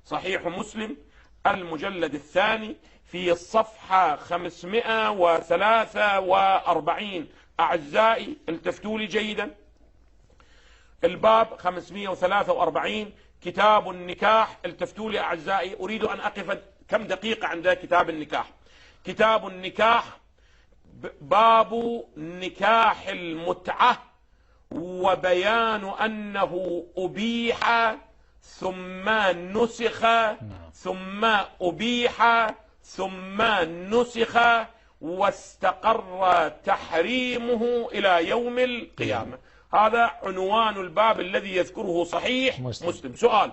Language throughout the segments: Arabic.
صحيح مسلم المجلد الثاني في الصفحة 543. أعزائي التفتوا لي جيدا، الباب 543 كتاب النكاح. التفتوا لي أعزائي، أريد أن أقف كم دقيقة عند كتاب النكاح. كتاب النكاح باب نكاح المتعة، وبيان أنه أبيح ثم نسخ ثم أبيح ثم نسخ واستقر تحريمه إلى يوم القيامة. هذا عنوان الباب الذي يذكره صحيح مسلم. سؤال: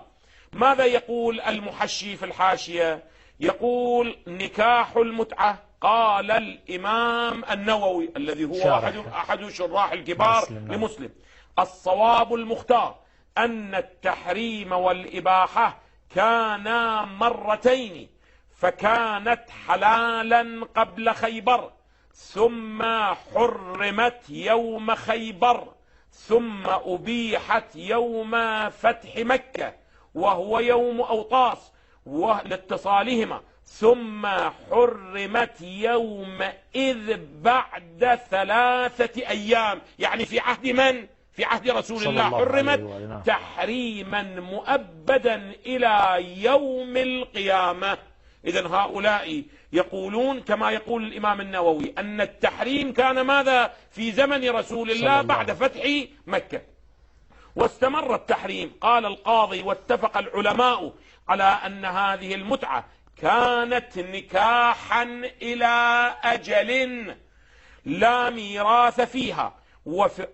ماذا يقول المحشي في الحاشية؟ يقول نكاح المتعة، قال الإمام النووي الذي هو أحد شراح الكبار لمسلم: الصواب المختار أن التحريم والإباحة كانا مرتين، فكانت حلالا قبل خيبر، ثم حرمت يوم خيبر، ثم أبيحت يوم فتح مكة وهو يوم أوطاس لاتصالهما، ثم حرمت يومئذ بعد 3 أيام. يعني في عهد من؟ في عهد رسول الله حرمت تحريما مؤبدا إلى يوم القيامة. إذن هؤلاء يقولون كما يقول الإمام النووي أن التحريم كان ماذا؟ في زمن رسول الله بعد فتح مكة، واستمر التحريم. قال القاضي: واتفق العلماء على أن هذه المتعة كانت نكاحا إلى أجل لا ميراث فيها،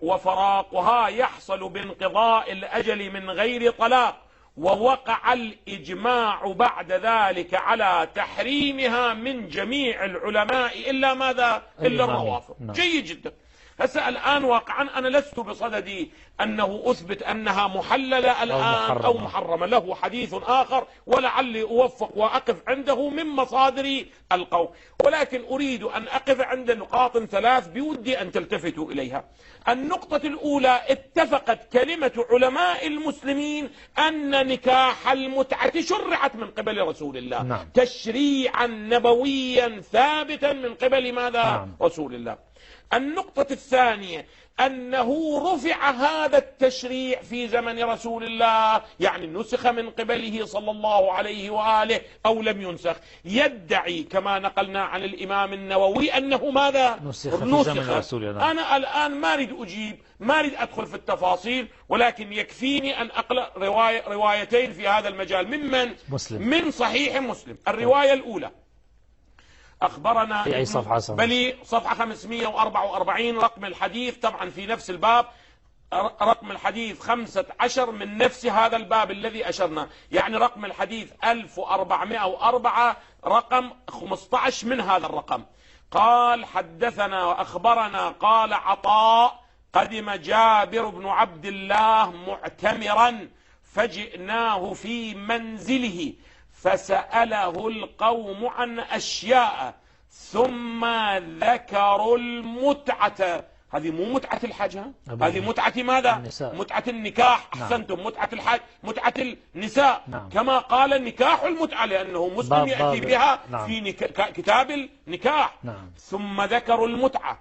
وفراقها يحصل بانقضاء الأجل من غير طلاق، ووقع الإجماع بعد ذلك على تحريمها من جميع العلماء إلا ماذا؟ إلا الروافض. جيد جدا. هسه الآن واقعا أنا لست بصددي أنه أثبت أنها محللة الآن أو محرمة، له حديث آخر ولعلي أوفق وأقف عنده من مصادر القول، ولكن أريد أن أقف عند نقاط 3 بودي أن تلتفتوا إليها. النقطة الأولى: اتفقت كلمة علماء المسلمين أن نكاح المتعة شرعت من قبل رسول الله، تشريعا نبويا ثابتا من قبل ماذا؟ رسول الله. النقطة الثانية: أنه رفع هذا التشريع في زمن رسول الله، يعني نسخ من قبله صلى الله عليه وآله أو لم ينسخ. يدعي كما نقلنا عن الإمام النووي أنه ماذا؟ نسخ في زمن رسول الله. أنا الآن ما أريد أجيب، ما أريد أدخل في التفاصيل، ولكن يكفيني أن أقرأ روايتين في هذا المجال من صحيح مسلم. الرواية الأولى: أخبرنا في أي صفحة؟ بلي صفحة 544 رقم الحديث، طبعا في نفس الباب، رقم الحديث 15 من نفس هذا الباب الذي أشرنا، يعني رقم الحديث 1404 رقم 15 من هذا الرقم. قال: حدثنا وأخبرنا قال عطاء: قدم جابر بن عبد الله معتمرا، فجئناه في منزله فسأله القوم عن أشياء، ثم ذكروا المتعة. هذه مو متعة الحج، هذه متعة ماذا؟ متعة النكاح. أحسنتم، متعة الحج، متعة النساء. كما قال نكاح المتعة، لأنه مسلم يأتي بها في كتاب النكاح. ثم ذكروا المتعة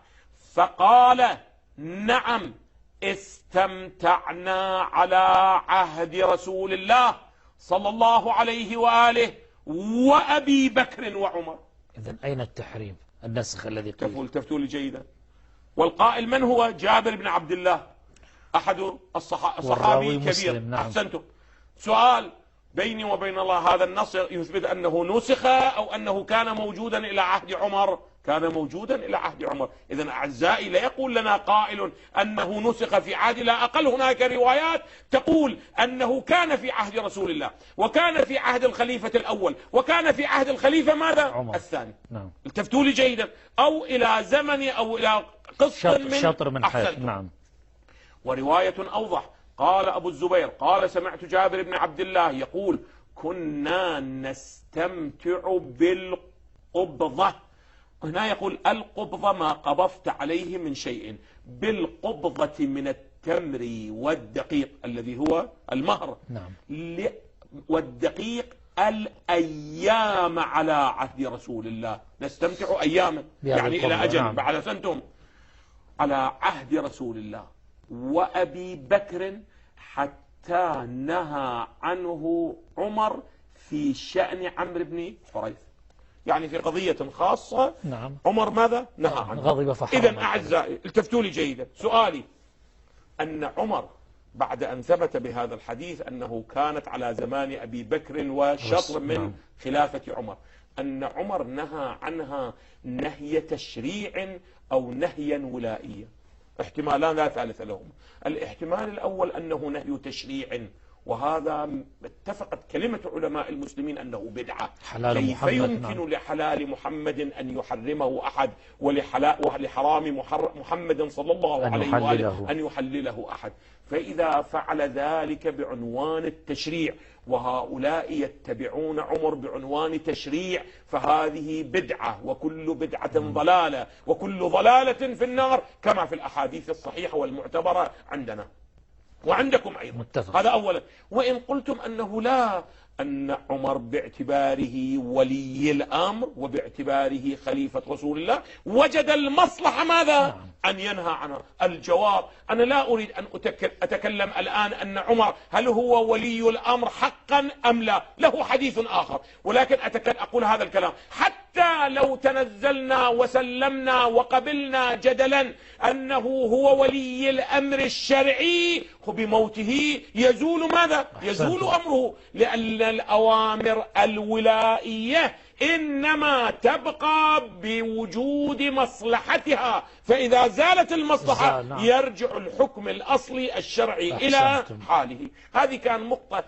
فقال: نعم، استمتعنا على عهد رسول الله صلى الله عليه وآله وأبي بكر وعمر. إذن أين التحريم؟ النسخ الذي قيل. تفتوا لي جيدا. والقائل من هو؟ جابر بن عبد الله، أحد الصحابي الكبير. أحسنتم. سؤال بيني وبين الله: هذا النص يثبت أنه نسخ أو أنه كان موجودا إلى عهد عمر؟ كان موجودا إلى عهد عمر. إذن أعزائي، لا يقول لنا قائل أنه نسخ في عهد، لا أقل هناك روايات تقول أنه كان في عهد رسول الله، وكان في عهد الخليفة الأول، وكان في عهد الخليفة ماذا؟ عمر الثاني. التفتوا لي جيدا. أو إلى زمن أو إلى شطر من حيث. ورواية أوضح: قال أبو الزبير قال: سمعت جابر بن عبد الله يقول: كنا نستمتع بالقبضة. هنا يقول القبضة ما قبضت عليه من شيء، بالقبضة من التمر والدقيق الذي هو المهر. والدقيق الأيام على عهد رسول الله، نستمتع أياما يعني إلى أجل. نعم. بعد سنتم على عهد رسول الله وأبي بكر حتى نهى عنه عمر في شأن عمرو بن حريث، يعني في قضية خاصة. نعم. عمر ماذا؟ نهى عنه. غضب فحرم. إذن أعزائي التفتوا لي جيدا، سؤالي أن عمر بعد أن ثبت بهذا الحديث أنه كانت على زمان أبي بكر وشطر من خلافة عمر، أن عمر نهى عنها نهي تشريع أو نهيا ولائيا، احتمالان لا ثالث لهم. الاحتمال الأول أنه نهي تشريع، وهذا اتفقت كلمة علماء المسلمين أنه بدعة. كيف يمكن لحلال محمد أن يحرمه أحد ولحرام محمد صلى الله عليه وآله أن يحلله أحد؟ فإذا فعل ذلك بعنوان التشريع وهؤلاء يتبعون عمر بعنوان تشريع فهذه بدعة، وكل بدعة ضلالة، وكل ضلالة في النار، كما في الأحاديث الصحيحة والمعتبرة عندنا وعندكم أيضا. متفق. هذا أولا. وإن قلتم أنه لا، أن عمر باعتباره ولي الأمر وباعتباره خليفة رسول الله وجد المصلحة ماذا؟ أن ينهى عنها. الجواب أنا لا أريد أن أتكلم الآن أن عمر هل هو ولي الأمر حقا أم لا، له حديث آخر، ولكن أقول هذا الكلام حتى لو تنزلنا وسلمنا وقبلنا جدلا أنه هو ولي الأمر الشرعي، بموته يزول ماذا؟ يزول أمره، لأن الأوامر الولائية إنما تبقى بوجود مصلحتها، فإذا زالت المصلحة يرجع الحكم الأصلي الشرعي إلى حاله. هذه كان نقطة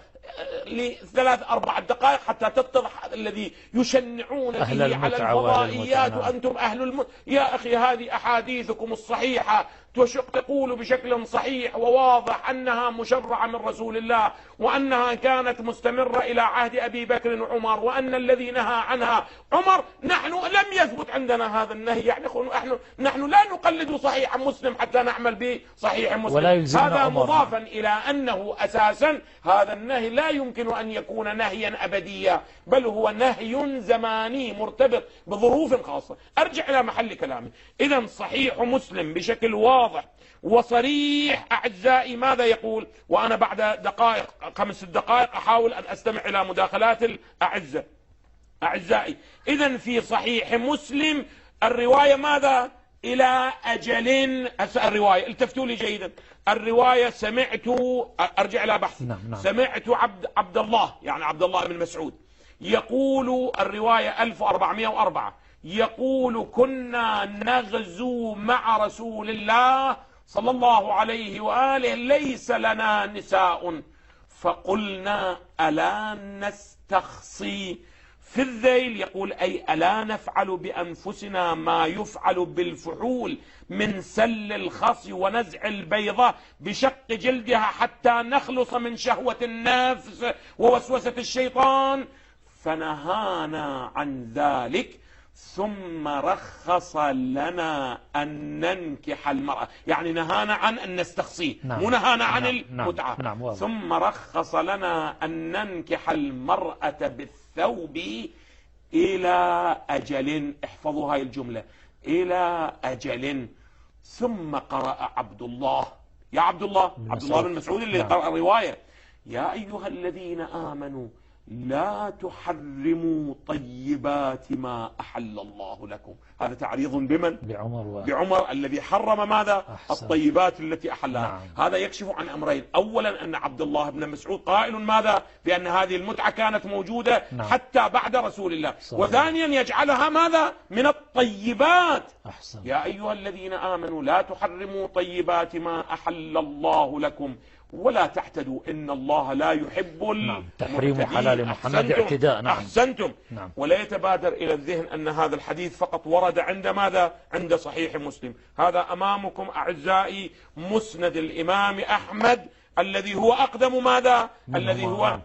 لثلاث أربع دقائق حتى تتضح هذا الذي يشنعون به على الفضائيات وأنتم أهل يا أخي هذه أحاديثكم الصحيحة تقول بشكل صحيح وواضح أنها مشرعة من رسول الله، وأنها كانت مستمرة إلى عهد أبي بكر وعمر، وأن الذي نهى عنها عمر. نحن لم يثبت عندنا هذا النهي، يعني نحن لا نقلد صحيح مسلم حتى نعمل بصحيح مسلم. هذا مضافا إلى أنه أساسا هذا النهي لا يمكن أن يكون نهيا أبديا، بل هو نهي زماني مرتبط بظروف خاصة. أرجع إلى محل كلامي. إذن صحيح مسلم بشكل واضح وصريح أعزائي ماذا يقول؟ وأنا بعد دقائق 5 دقائق أحاول أن أستمع إلى مداخلات الأعزة. أعزائي إذن في صحيح مسلم الرواية ماذا؟ إلى أجل. الرواية التفتوا لي جيدا، الرواية سمعت، أرجع إلى بحثي. سمعت عبد الله، يعني عبد الله بن مسعود يقول، الرواية 1404 يقول: كنا نغزو مع رسول الله صلى الله عليه وآله ليس لنا نساء، فقلنا ألا نستخصي في الذيل، يقول أي ألا نفعل بأنفسنا ما يفعل بالفحول من سل الخصي ونزع البيضة بشق جلدها حتى نخلص من شهوة النفس ووسوسة الشيطان، فنهانا عن ذلك ثم رخص لنا أن ننكح المرأة، يعني نهانا عن أن نستخصيه، مو نهانا عن المتعة. ثم رخص لنا أن ننكح المرأة بالثوب إلى أجل. احفظوا هاي الجملة، إلى أجل. ثم قرأ عبد الله، يا عبد الله بن مسعود اللي قرأ الرواية: يا أيها الذين آمنوا لا تحرموا طيبات ما أحل الله لكم. هذا تعريض بمن؟ بعمر الذي حرم ماذا؟ الطيبات التي أحلها. هذا يكشف عن أمرين: أولا أن عبد الله بن مسعود قائل ماذا؟ بأن هذه المتعة كانت موجودة حتى بعد رسول الله. وثانيا يجعلها ماذا؟ من الطيبات. يا أيها الذين آمنوا لا تحرموا طيبات ما أحل الله لكم ولا تعتدوا إن الله لا يحب تحريم حلال محمد اعتداء. أحسنتم. ولا يتبادر إلى الذهن أن هذا الحديث فقط ورد عند ماذا؟ عند صحيح مسلم. هذا أمامكم أعزائي مسند الإمام أحمد الذي هو أقدم ماذا؟ الذي هو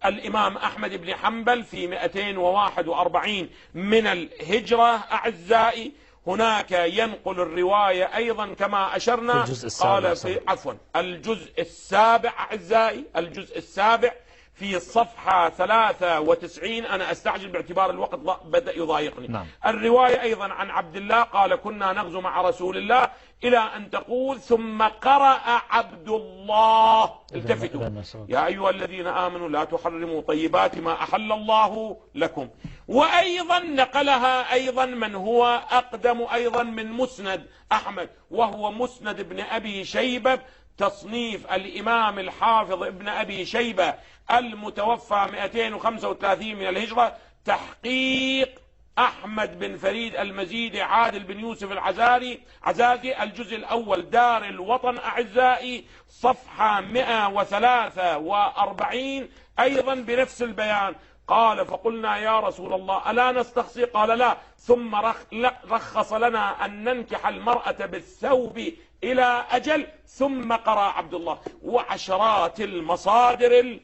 الإمام أحمد بن حنبل في 241 من الهجرة. أعزائي هناك ينقل الرواية أيضا كما أشرنا، قال في الجزء السابع أعزائي، الجزء السابع في الصفحة 93. أنا أستعجل باعتبار الوقت بدأ يضايقني. نعم. الرواية أيضا عن عبد الله قال كنا نغزو مع رسول الله إلى أن تقول ثم قرأ عبد الله. التفتوا يا أيها الذين آمنوا لا تحرموا طيبات ما أحل الله لكم. وأيضا نقلها أيضا من هو أقدم أيضا من مسند أحمد، وهو مسند ابن أبي شيبة، تصنيف الإمام الحافظ ابن أبي شيبة المتوفى 235 من الهجرة، تحقيق أحمد بن فريد المزيدي عادل بن يوسف العزازي، الجزء الأول دار الوطن أعزائي، صفحة 143 أيضا بنفس البيان. قال فقلنا يا رسول الله ألا نستخصي؟ قال لا. ثم رخص لنا أن ننكح المرأة بالثوب إلى أجل، ثم قرأ عبد الله. وعشرات المصادر